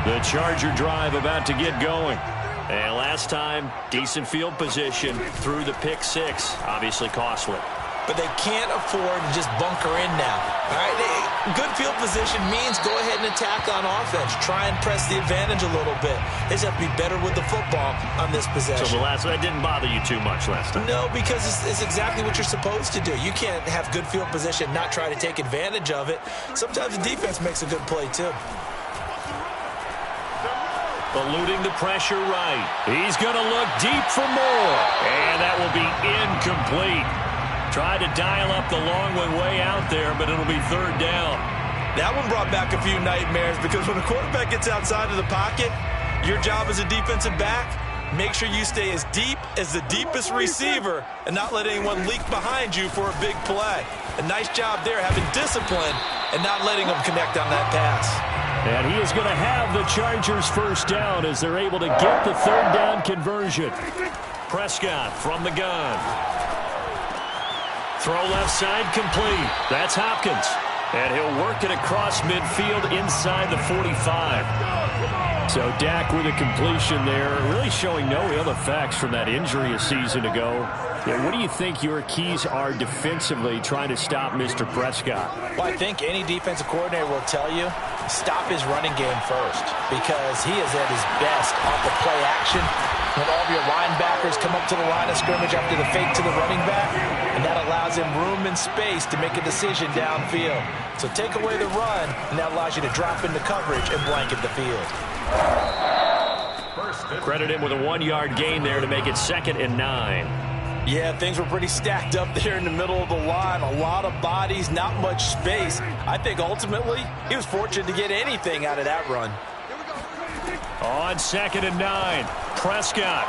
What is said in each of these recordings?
The Charger drive about to get going. And last time, decent field position through the pick six. Obviously costly. But they can't afford to just bunker in now. All right, good field position means go ahead and attack on offense. Try and press the advantage a little bit. They just have to be better with the football on this possession. So that didn't bother you too much last time? No, because it's exactly what you're supposed to do. You can't have good field position, not try to take advantage of it. Sometimes the defense makes a good play, too. Eluding the pressure right. He's going to look deep for more. And that will be incomplete. Tried to dial up the long one way out there, but it'll be third down. That one brought back a few nightmares because when a quarterback gets outside of the pocket, your job as a defensive back, make sure you stay as deep as the deepest receiver and not let anyone leak behind you for a big play. A nice job there having discipline and not letting them connect on that pass. And he is going to have the Chargers first down as they're able to get the third down conversion. Prescott from the gun. Throw left side complete. That's Hopkins. And he'll work it across midfield inside the 45. So Dak with a completion there, really showing no ill effects from that injury a season ago. Yeah, what do you think your keys are defensively trying to stop Mr. Prescott? Well, I think any defensive coordinator will tell you, stop his running game first because he is at his best off the play action. When all of your linebackers come up to the line of scrimmage after the fake to the running back, and that allows him room and space to make a decision downfield. So take away the run, and that allows you to drop into coverage and blanket the field. Credit him with a 1-yard gain there to make it 2nd and 9. Yeah, things were pretty stacked up there in the middle of the line. A lot of bodies, not much space. I think ultimately he was fortunate to get anything out of that run. On 2nd and 9, Prescott.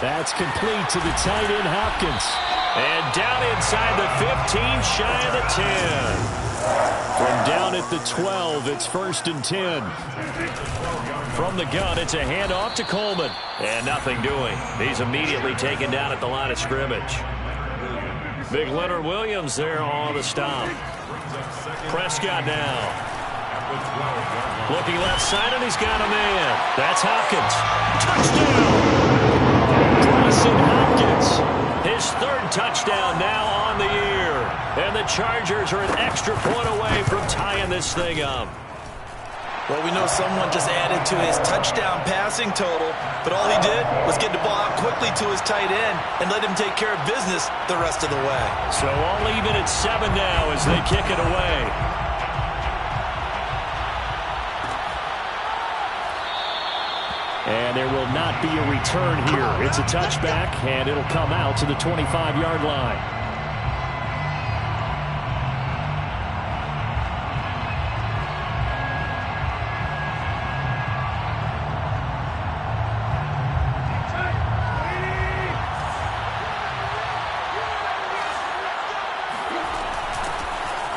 That's complete to the tight end, Hopkins. And down inside the 15, shy of the 10. From down at the 12, it's 1st and 10. From the gun, it's a handoff to Coleman. And nothing doing. He's immediately taken down at the line of scrimmage. Big Leonard Williams there on the stop. Prescott now. Looking left side, and he's got a man. That's Hopkins. Touchdown! Brycen Hopkins. His 3rd touchdown now on the year. And the Chargers are an extra point away from tying this thing up. Well, we know someone just added to his touchdown passing total, but all he did was get the ball out quickly to his tight end and let him take care of business the rest of the way. So all even at 7 now as they kick it away. And there will not be a return here. It's a touchback, and it'll come out to the 25-yard line.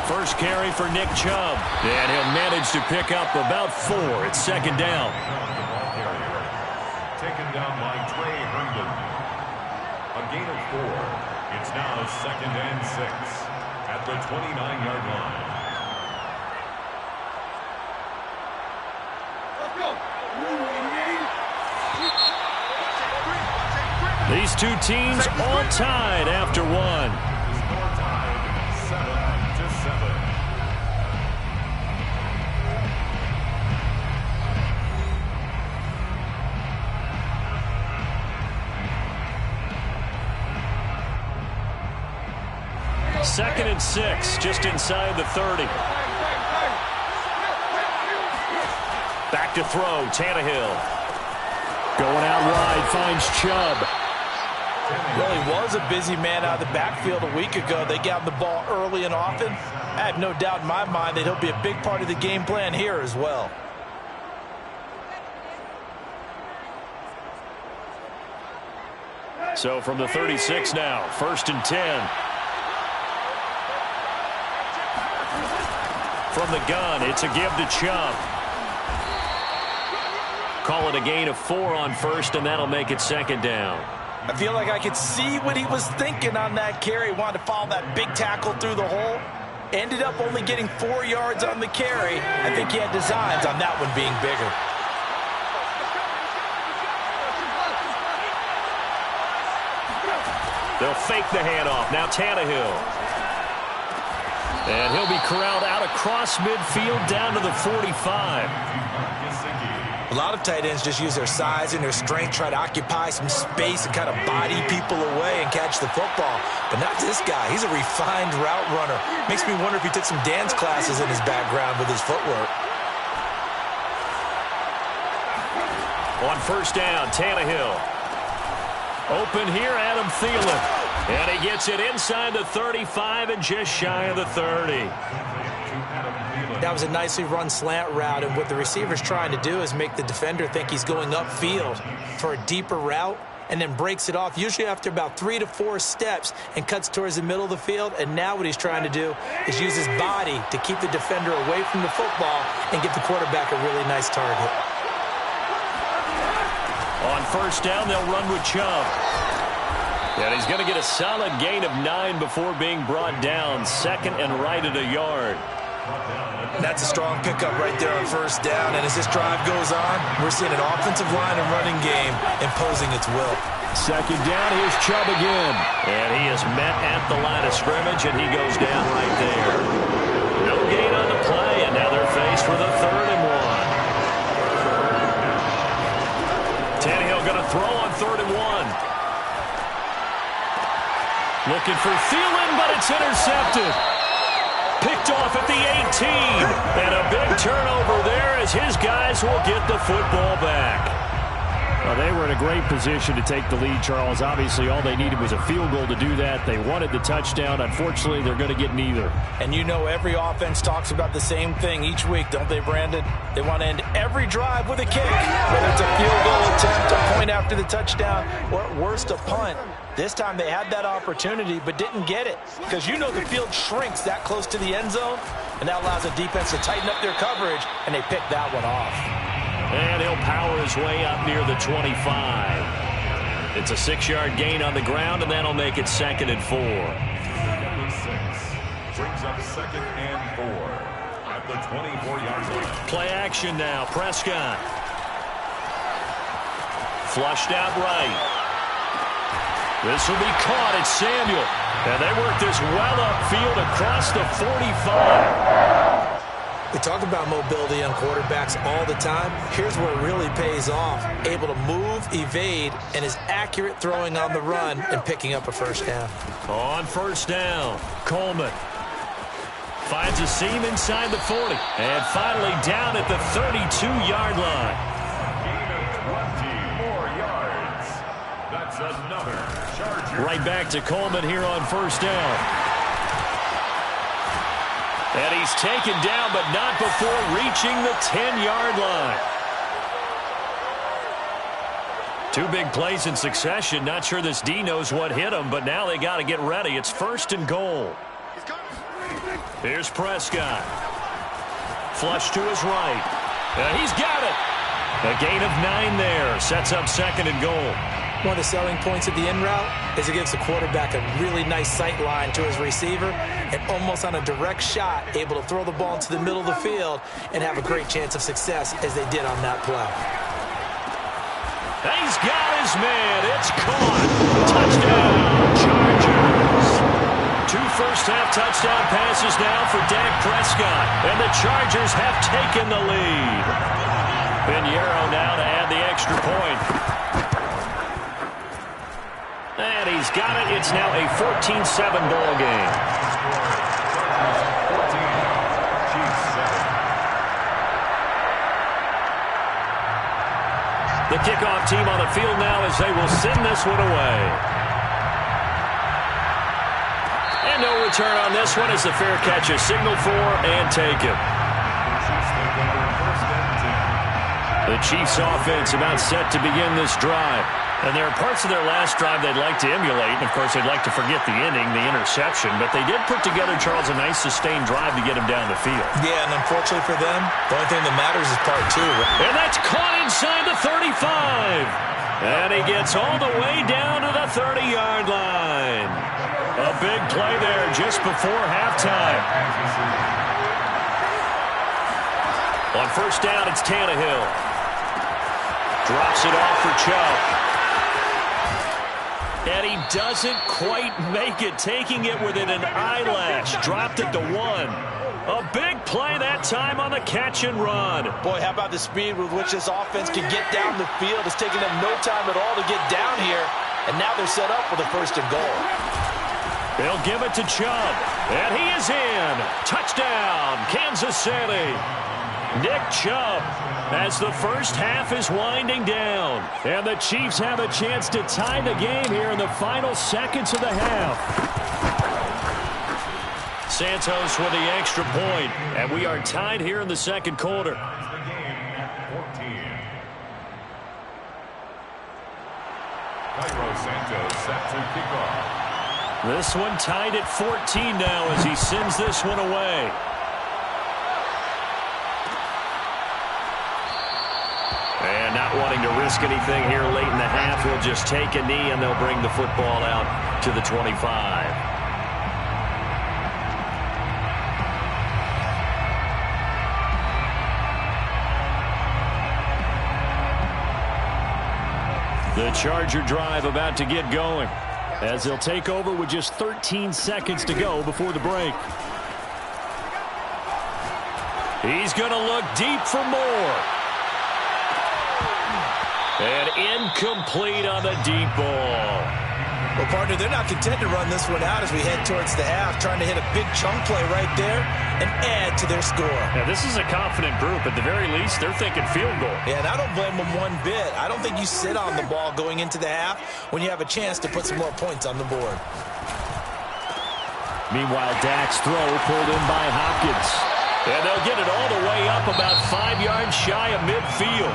First carry for Nick Chubb. And he'll manage to pick up about 4. It's 2nd down. Taken down by Trey Herndon. A gain of 4. It's now 2nd and 6 at the 29-yard line. Let's go. These two teams all tied after 1. Score tied 7-7. Second and 6, just inside the 30. Back to throw, Tannehill. Going out wide, finds Chubb. Well, he was a busy man out of the backfield a week ago. They got him the ball early and often. I have no doubt in my mind that he'll be a big part of the game plan here as well. So from the 36 now, 1st and 10. From the gun, it's a give to Chubb. Call it a gain of 4 on 1st, and that'll make it 2nd down. I feel like I could see what he was thinking on that carry. He wanted to follow that big tackle through the hole. Ended up only getting 4 yards on the carry. I think he had designs on that one being bigger. They'll fake the handoff. Now Tannehill. And he'll be corralled out across midfield down to the 45. A lot of tight ends just use their size and their strength, try to occupy some space and kind of body people away and catch the football. But not this guy. He's a refined route runner. Makes me wonder if he took some dance classes in his background with his footwork. On first down, Tannehill. Open here, Adam Thielen. And he gets it inside the 35 and just shy of the 30. That was a nicely run slant route, and what the receiver's trying to do is make the defender think he's going upfield for a deeper route and then breaks it off, usually after about 3 to 4 steps, and cuts towards the middle of the field. And now what he's trying to do is use his body to keep the defender away from the football and give the quarterback a really nice target. On first down, they'll run with Chubb. And he's going to get a solid gain of 9 before being brought down. Second and right at a yard. That's a strong pickup right there on first down. And as this drive goes on, we're seeing an offensive line and running game imposing its will. Second down, here's Chubb again. And he is met at the line of scrimmage, and he goes down right there. No gain on the play, and now they're faced with a 3rd and 1. Tannehill going to throw on 3rd and 1. Looking for Thielen, but it's intercepted. Picked off at the 18. And a big turnover there as his guys will get the football back. Well, they were in a great position to take the lead, Charles. Obviously, all they needed was a field goal to do that. They wanted the touchdown. Unfortunately, they're going to get neither. And you know every offense talks about the same thing each week, don't they, Brandon? They want to end every drive with a kick, whether it's a field goal attempt, a point after the touchdown, or at worst, a punt. This time they had that opportunity but didn't get it because you know the field shrinks that close to the end zone, and that allows the defense to tighten up their coverage, and they pick that one off. And he'll power his way up near the 25. It's a 6-yard gain on the ground, and that'll make it 2nd and 4. Brings up 2nd and 4 at the 24-yard line. Play action now. Prescott. Flushed out right. This will be caught. It's Samuel. And they work this well upfield across the 45. We talk about mobility on quarterbacks all the time. Here's where it really pays off. Able to move, evade, and is accurate throwing on the run and picking up a first down. On first down, Coleman finds a seam inside the 40. And finally down at the 32-yard line. Gain of 20 more yards. That's another Charger. Right back to Coleman here on first down. And he's taken down, but not before reaching the 10-yard line. 2 big plays in succession. Not sure this D knows what hit him, but now they got to get ready. It's 1st and goal. Here's Prescott. Flush to his right. And he's got it. A gain of 9 there. Sets up 2nd and goal. One of the selling points of the in route is it gives the quarterback a really nice sight line to his receiver and almost on a direct shot able to throw the ball into the middle of the field and have a great chance of success as they did on that play. He's got his man. It's caught. Touchdown, Chargers. 2 first-half touchdown passes now for Dak Prescott, and the Chargers have taken the lead. Pinheiro now to add the extra point. And he's got it. It's now a 14-7 ball game. The kickoff team on the field now as they will send this one away. And no return on this one as the fair catch is signaled for and taken. The Chiefs offense about set to begin this drive. And there are parts of their last drive they'd like to emulate. And, of course, they'd like to forget the inning, the interception. But they did put together, Charles, a nice sustained drive to get him down the field. Yeah, and unfortunately for them, the only thing that matters is part 2. And that's caught inside the 35. And he gets all the way down to the 30-yard line. A big play there just before halftime. On first down, it's Tannehill. Drops it off for Chubb. And he doesn't quite make it, taking it within an eyelash. Dropped it to 1. A big play that time on the catch and run. Boy, how about the speed with which this offense can get down the field? It's taken them no time at all to get down here. And now they're set up for the 1st and goal. They'll give it to Chubb. And he is in. Touchdown, Kansas City. Nick Chubb, as the first half is winding down. And the Chiefs have a chance to tie the game here in the final seconds of the half. Santos with the extra point, and we are tied here in the second quarter. Cairo Santos set to kick off. This one tied at 14 now as he sends this one away. And not wanting to risk anything here late in the half, he'll just take a knee and they'll bring the football out to the 25. The Charger drive about to get going as they'll take over with just 13 seconds to go before the break. He's going to look deep for more. And incomplete on the deep ball. Well, partner, they're not content to run this one out as we head towards the half, trying to hit a big chunk play right there and add to their score. Now, this is a confident group. At the very least, they're thinking field goal. Yeah, and I don't blame them one bit. I don't think you sit on the ball going into the half when you have a chance to put some more points on the board. Meanwhile, Dak's throw pulled in by Hopkins. And they'll get it all the way up about 5 yards shy of midfield.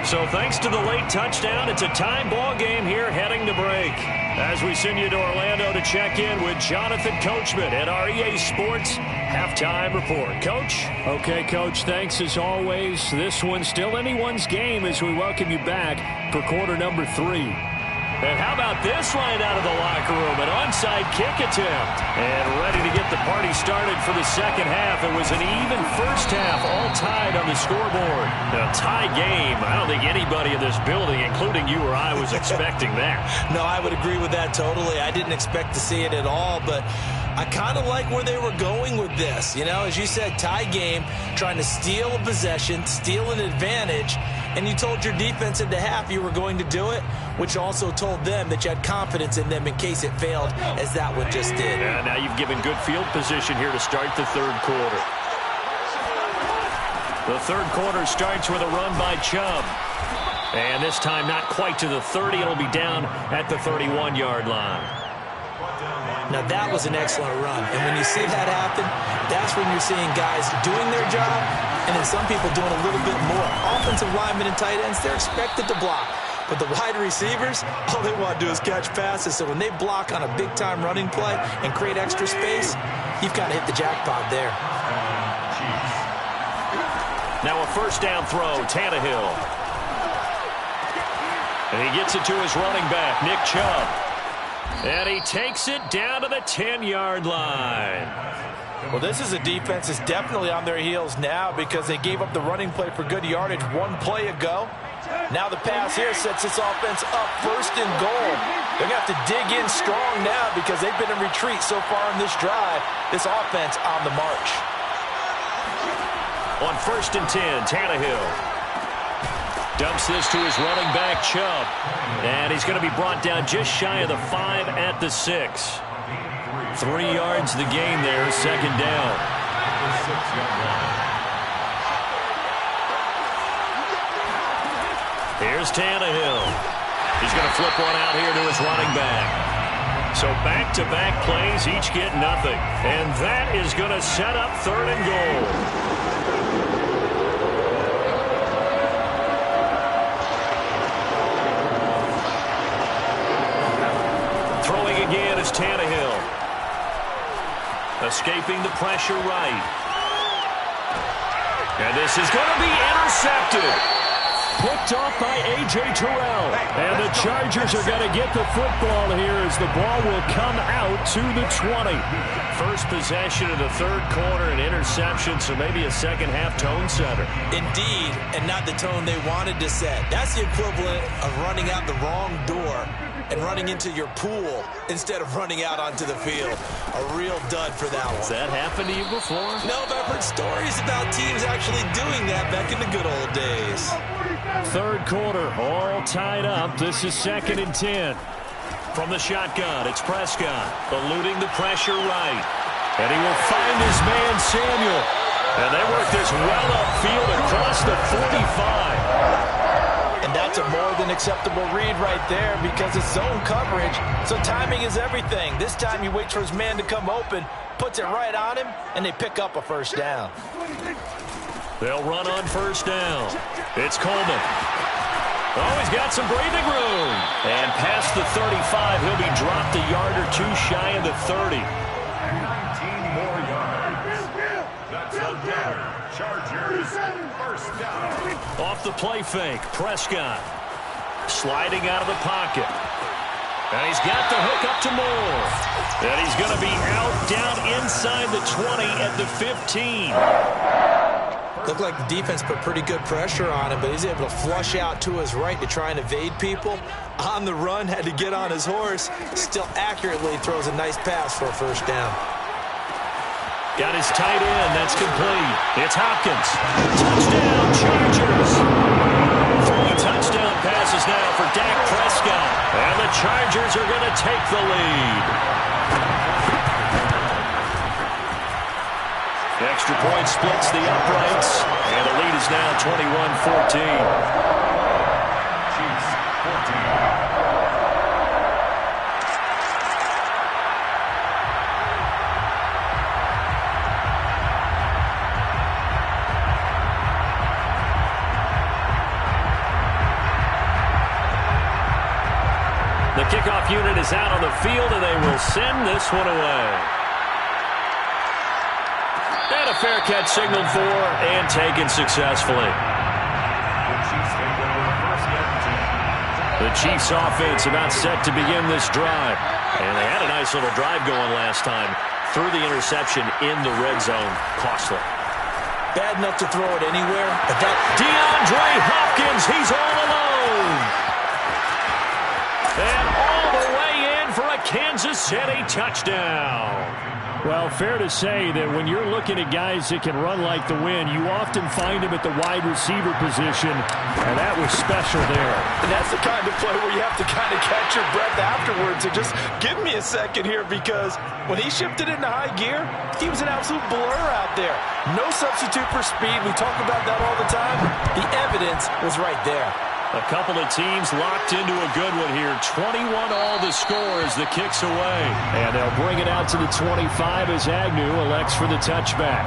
So thanks to the late touchdown, it's a time ball game here heading to break. As we send you to Orlando to check in with Jonathan Coachman at our EA Sports Halftime Report. Coach? Okay, Coach, thanks as always. This one's still anyone's game as we welcome you back for quarter number 3. And how about this line out of the locker room? An onside kick attempt. And ready to get the party started for the second half. It was an even first half, all tied on the scoreboard. A tie game. I don't think anybody in this building, including you or I, was expecting that. No, I would agree with that totally. I didn't expect to see it at all, but I kind of like where they were going with this. You know, as you said, tie game, trying to steal a possession, steal an advantage, and you told your defense in the half you were going to do it, which also told them that you had confidence in them in case it failed, as that one just did. Yeah, now you've given good field position here to start the third quarter. The third quarter starts with a run by Chubb. And this time not quite to the 30. It'll be down at the 31-yard line. Now that was an excellent run. And when you see that happen, that's when you're seeing guys doing their job and then some people doing a little bit more. Offensive linemen and tight ends, they're expected to block. But the wide receivers, all they want to do is catch passes. So when they block on a big-time running play and create extra space, you've kind of hit the jackpot there. Now a first down throw, Tannehill. And he gets it to his running back, Nick Chubb. And he takes it down to the 10-yard line. Well, this is a defense that's definitely on their heels now because they gave up the running play for good yardage one play ago. Now the pass here sets this offense up first and goal. They're going to have to dig in strong now because they've been in retreat so far in this drive. This offense on the march. On first and 10, Tannehill dumps this to his running back, Chubb. And he's going to be brought down just shy of the 5 at the 6. 3 yards the gain there, second down. Here's Tannehill. He's going to flip one out here to his running back. So back-to-back plays, each get nothing. And that is going to set up third and goal. Throwing again is Tannehill. Escaping the pressure right. And this is going to be intercepted. Picked off by A.J. Terrell. And the Chargers are going to get the football here as the ball will come out to the 20. First possession of the third quarter, an interception, so maybe a second-half tone setter. Indeed, and not the tone they wanted to set. That's the equivalent of running out the wrong door and running into your pool instead of running out onto the field. A real dud for that one. Has that happened to you before? No, but I've heard stories about teams actually doing that back in the good old days. Third quarter, all tied up. This is 2nd and 10. From the shotgun, it's Prescott, eluding the pressure right. And he will find his man, Samuel. And they work this well upfield across the 45. And that's a more than acceptable read right there because it's zone coverage, so timing is everything. This time he waits for his man to come open, puts it right on him, and they pick up a first down. They'll run on first down. It's Coleman. Oh, he's got some breathing room. And past the 35, he'll be dropped a yard or two shy of the 30. 19 more yards. That's another Chargers first down. Off the play fake, Prescott. Sliding out of the pocket. And he's got the hook up to Moore. And he's going to be out down inside the 20 at the 15. Looked like the defense put pretty good pressure on him, but he's able to flush out to his right to try and evade people. On the run, had to get on his horse. Still accurately throws a nice pass for a first down. Got his tight end. That's complete. It's Hopkins. Touchdown, Chargers. 3 touchdown passes now for Dak Prescott. And the Chargers are going to take the lead. Extra point splits the uprights. And the lead is now 21-14. Chiefs 14. The kickoff unit is out on the field, and they will send this one away. And a fair catch signaled for and taken successfully. The Chiefs offense about set to begin this drive. And they had a nice little drive going last time. Threw the interception in the red zone. Costly. Bad enough to throw it anywhere, but that... DeAndre Hopkins, he's all alone. And all the way in for a Kansas City touchdown. Well, fair to say that when you're looking at guys that can run like the wind, you often find him at the wide receiver position, and that was special there. And that's the kind of play where you have to kind of catch your breath afterwards and just give me a second here, because when he shifted into high gear, he was an absolute blur out there. No substitute for speed. We talk about that all the time. The evidence was right there. A couple of teams locked into a good one here. 21 all the score as the kick's away. And they'll bring it out to the 25 as Agnew elects for the touchback.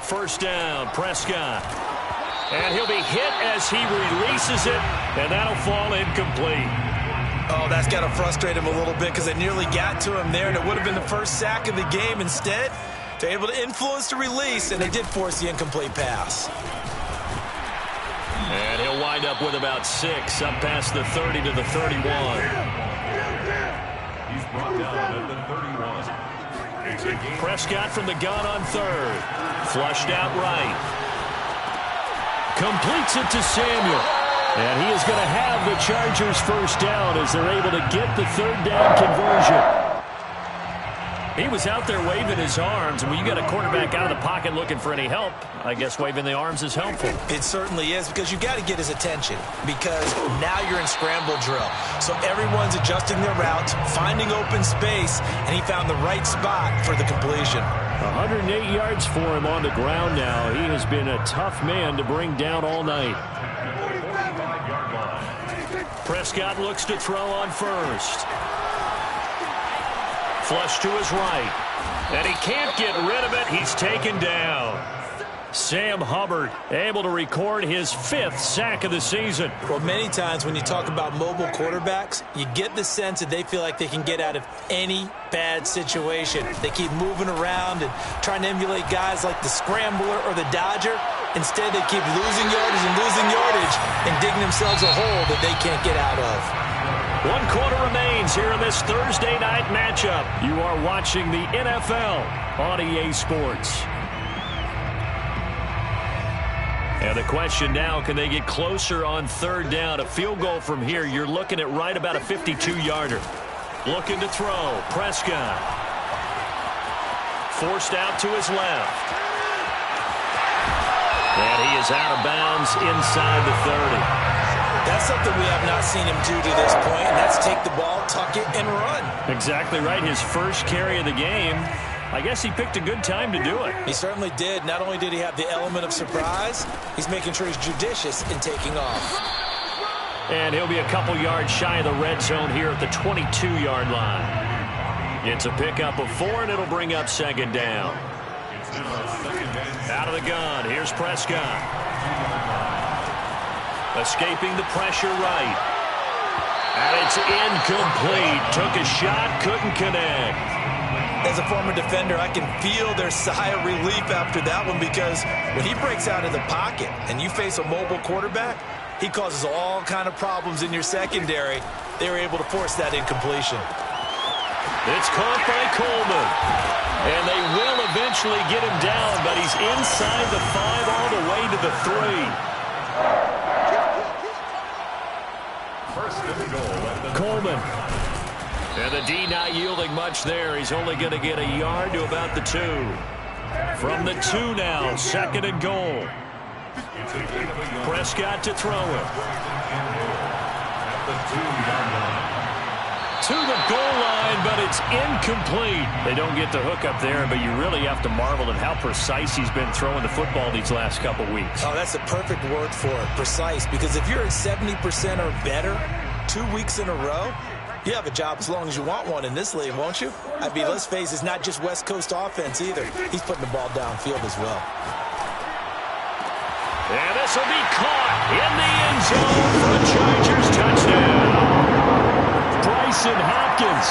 First down, Prescott. And he'll be hit as he releases it, and that'll fall incomplete. Oh, that's got to frustrate him a little bit because they nearly got to him there, and it would have been the first sack of the game. Instead, they're able to influence the release, and they did force the incomplete pass. And he'll wind up with about 6, up past the 30 to the 31. He's brought down at the 31. Prescott from the gun on third. Flushed out right. Completes it to Samuel. And he is going to have the Chargers first down as they're able to get the third down conversion. He was out there waving his arms, and when you got a quarterback out of the pocket looking for any help, I guess waving the arms is helpful. It certainly is, because you got to get his attention, because now you're in scramble drill. So everyone's adjusting their routes, finding open space, and he found the right spot for the completion. 108 yards for him on the ground now. He has been a tough man to bring down all night. Prescott looks to throw on first. Flush to his right. And he can't get rid of it. He's taken down. Sam Hubbard able to record his 5th sack of the season. Well, many times when you talk about mobile quarterbacks, you get the sense that they feel like they can get out of any bad situation. They keep moving around and trying to emulate guys like the Scrambler or the Dodger. Instead, they keep losing yardage and losing yardage and digging themselves a hole that they can't get out of. 1 quarter remains here in this Thursday night matchup. You are watching the NFL on EA Sports. And the question now, can they get closer on 3rd down? A field goal from here, you're looking at right about a 52-yarder. Looking to throw. Prescott. Forced out to his left. And he is out of bounds inside the 30. That's something we have not seen him do to this point, and that's take the ball, tuck it, and run. Exactly right. His first carry of the game. I guess he picked a good time to do it. He certainly did. Not only did he have the element of surprise, he's making sure he's judicious in taking off. And he'll be a couple yards shy of the red zone here at the 22-yard line. It's a pickup of 4, and it'll bring up 2nd down. Out of the gun, here's Prescott. Escaping the pressure right. And it's incomplete. Took a shot, couldn't connect. As a former defender, I can feel their sigh of relief after that one, because when he breaks out of the pocket and you face a mobile quarterback, he causes all kind of problems in your secondary. They were able to force that incompletion. It's caught by Coleman. And they will eventually get him down, but he's inside the 5 all the way to the 3. First and goal at the Coleman. And the D not yielding much there. He's only going to get a yard to about the 2. From the 2 now, 2nd and goal. Prescott to throw it. At the 2-yard line. To the goal line, but it's incomplete. They don't get the hook up there, but you really have to marvel at how precise he's been throwing the football these last couple weeks. Oh, that's the perfect word for it, precise, because if you're at 70% or better 2 weeks in a row, you have a job as long as you want one in this league, won't you? I mean, let's face it, it's not just West Coast offense either. He's putting the ball downfield as well. And this will be caught in the end zone for a Chargers touchdown. Bryson Hopkins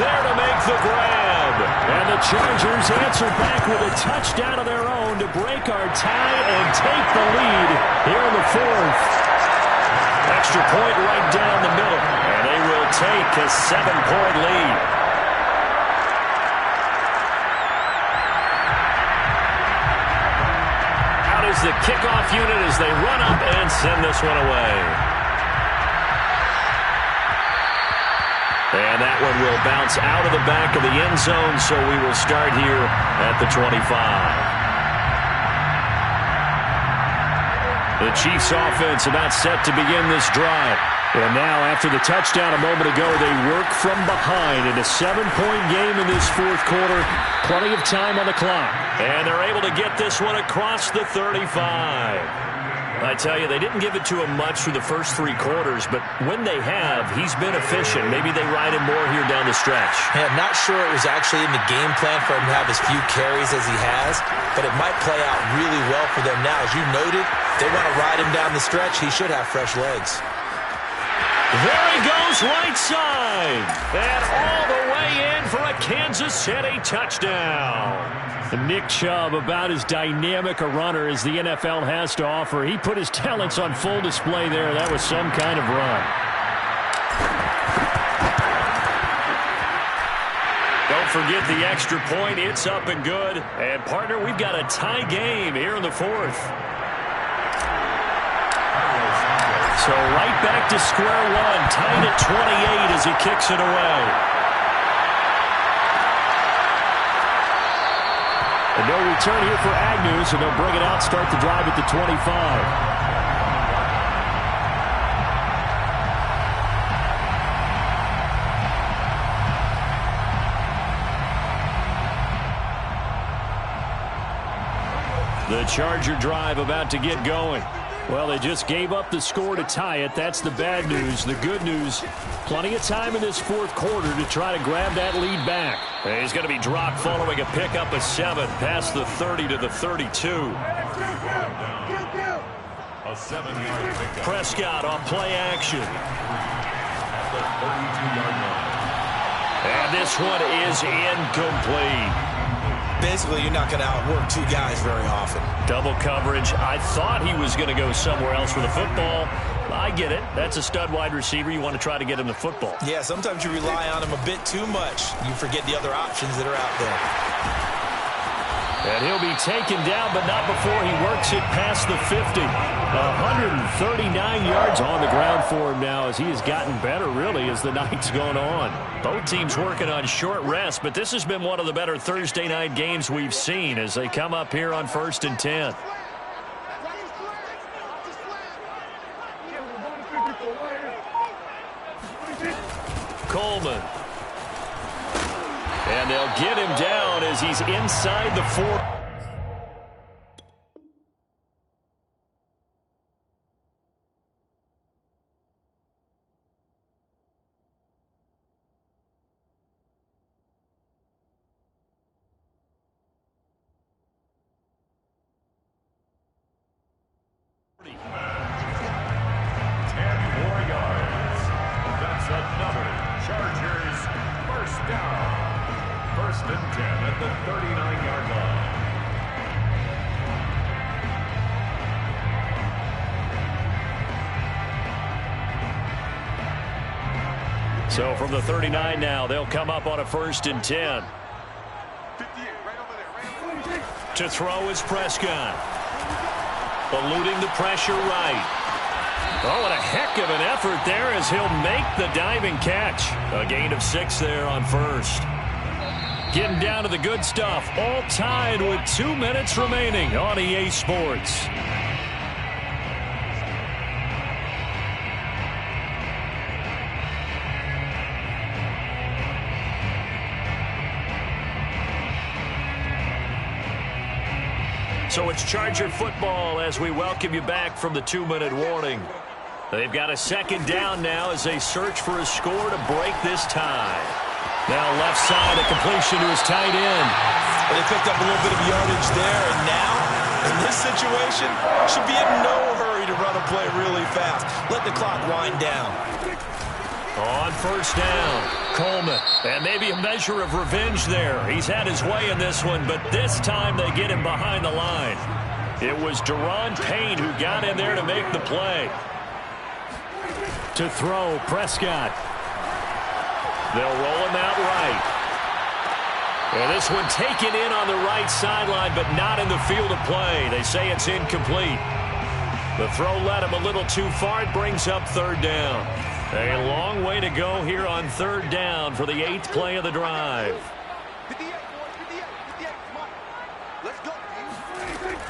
there to make the grab. And the Chargers answer back with a touchdown of their own to break our tie and take the lead here in the 4th. Extra point right down the middle. And they will take a 7-point lead. Out is the kickoff unit as they run up and send this one away. And that one will bounce out of the back of the end zone, so we will start here at the 25. The Chiefs offense about set to begin this drive. And now, after the touchdown a moment ago, they work from behind in a 7-point game in this 4th quarter. Plenty of time on the clock. And they're able to get this one across the 35. I tell you, they didn't give it to him much through the first 3 quarters, but when they have, he's been efficient. Maybe they ride him more here down the stretch. Yeah, not sure it was actually in the game plan for him to have as few carries as he has, but it might play out really well for them now. As you noted, they want to ride him down the stretch. He should have fresh legs. There he goes, right side. And all the way in for a Kansas City touchdown. Nick Chubb, about as dynamic a runner as the NFL has to offer. He put his talents on full display there. That was some kind of run. Don't forget the extra point. It's up and good. And, partner, we've got a tie game here in the 4th. So right back to square one, tied at 28 as he kicks it away. And no return here for Agnew, so they'll bring it out, start the drive at the 25. The Charger drive about to get going. Well, they just gave up the score to tie it. That's the bad news. The good news, plenty of time in this 4th quarter to try to grab that lead back. And he's going to be dropped following a pickup of 7 past the 30 to the 32. A 7-yard pickup. Prescott on play action. At the 32-yard line. And this one is incomplete. Basically, you're not going to outwork two guys very often. Double coverage. I thought he was going to go somewhere else with the football. I get it. That's a stud wide receiver. You want to try to get him the football. Yeah, sometimes you rely on him a bit too much. You forget the other options that are out there. And he'll be taken down, but not before he works it past the 50. 139 yards on the ground for him now as he has gotten better, really, as the night's gone on. Both teams working on short rest, but this has been one of the better Thursday night games we've seen as they come up here on 1st and 10. Coleman. And they'll get him down as he's inside the 4. So from the 39 now, they'll come up on a 1st and 10. To throw is Prescott. Eluding the pressure right. Oh, what a heck of an effort there as he'll make the diving catch. A gain of 6 there on 1st. Getting down to the good stuff. All tied with 2 minutes remaining on EA Sports. So it's Charger football as we welcome you back from the 2-minute warning. They've got a 2nd down now as they search for a score to break this tie. Now left side, a completion to his tight end. Well, they picked up a little bit of yardage there, and now, in this situation, should be in no hurry to run a play really fast. Let the clock wind down. On 1st down, Coleman. And maybe a measure of revenge there. He's had his way in this one, but this time they get him behind the line. It was Daron Payne who got in there to make the play. To throw, Prescott. They'll roll him out right. And this one taken in on the right sideline, but not in the field of play. They say it's incomplete. The throw led him a little too far. It brings up 3rd down. A long way to go here on 3rd down for the 8th play of the drive.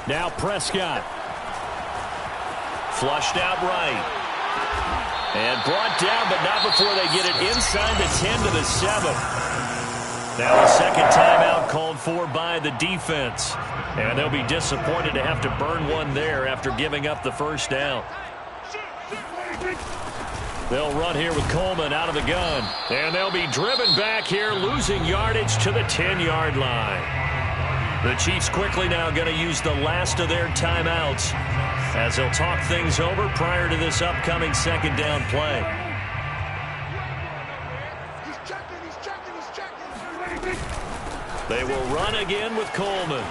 Now Prescott. Flushed out right. And brought down, but not before they get it inside the 10 to the 7. Now a 2nd timeout called for by the defense. And they'll be disappointed to have to burn one there after giving up the 1st down. They'll run here with Coleman out of the gun. And they'll be driven back here, losing yardage to the 10-yard line. The Chiefs quickly now going to use the last of their timeouts as they'll talk things over prior to this upcoming 2nd down play. They will run again with Coleman.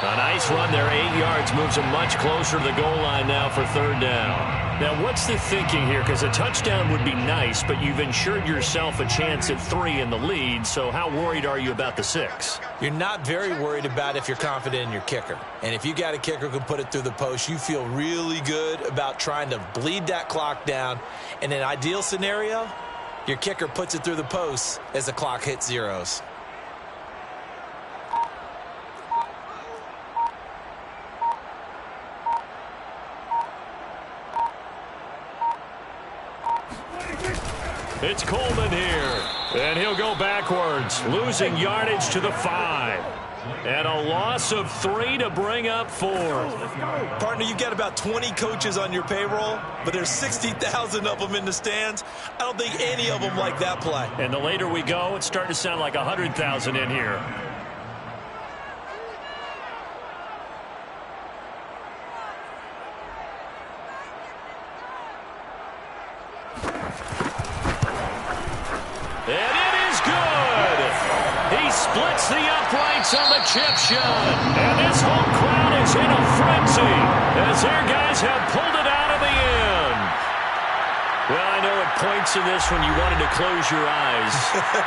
A nice run there, 8 yards, moves them much closer to the goal line now for 3rd down. Now, what's the thinking here? Because a touchdown would be nice, but you've ensured yourself a chance at 3 in the lead, so how worried are you about the 6? You're not very worried about if you're confident in your kicker. And if you got a kicker who can put it through the post, you feel really good about trying to bleed that clock down. In an ideal scenario, your kicker puts it through the post as the clock hits zeros. It's Coleman here, and he'll go backwards, losing yardage to the 5. And a loss of 3 to bring up 4. Partner, you got about 20 coaches on your payroll, but there's 60,000 of them in the stands. I don't think any of them like that play. And the later we go, it's starting to sound like 100,000 in here. And it is good. splits the uprights on the chip shot. And this home crowd is in a frenzy as their guys have pulled it out of the end. Well, I know at points in this when you wanted to close your eyes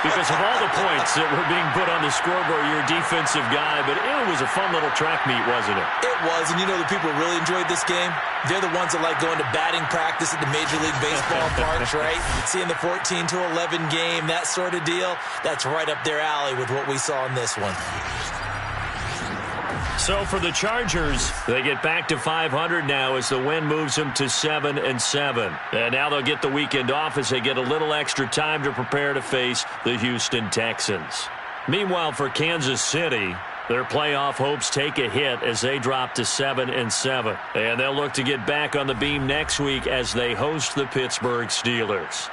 because of all the points that were being put on the scoreboard. You're a defensive guy, but it was a fun little track meet, wasn't it? It was, and you know the people who really enjoyed this game? They're the ones that like going to batting practice at the Major League Baseball parks, right? Seeing the 14-11 game, that sort of deal, that's right up their alley with what we saw in this one. So for the Chargers, they get back to 500 now as the win moves them to 7-7. And now they'll get the weekend off as they get a little extra time to prepare to face the Houston Texans. Meanwhile, for Kansas City, their playoff hopes take a hit as they drop to 7-7. And they'll look to get back on the beam next week as they host the Pittsburgh Steelers.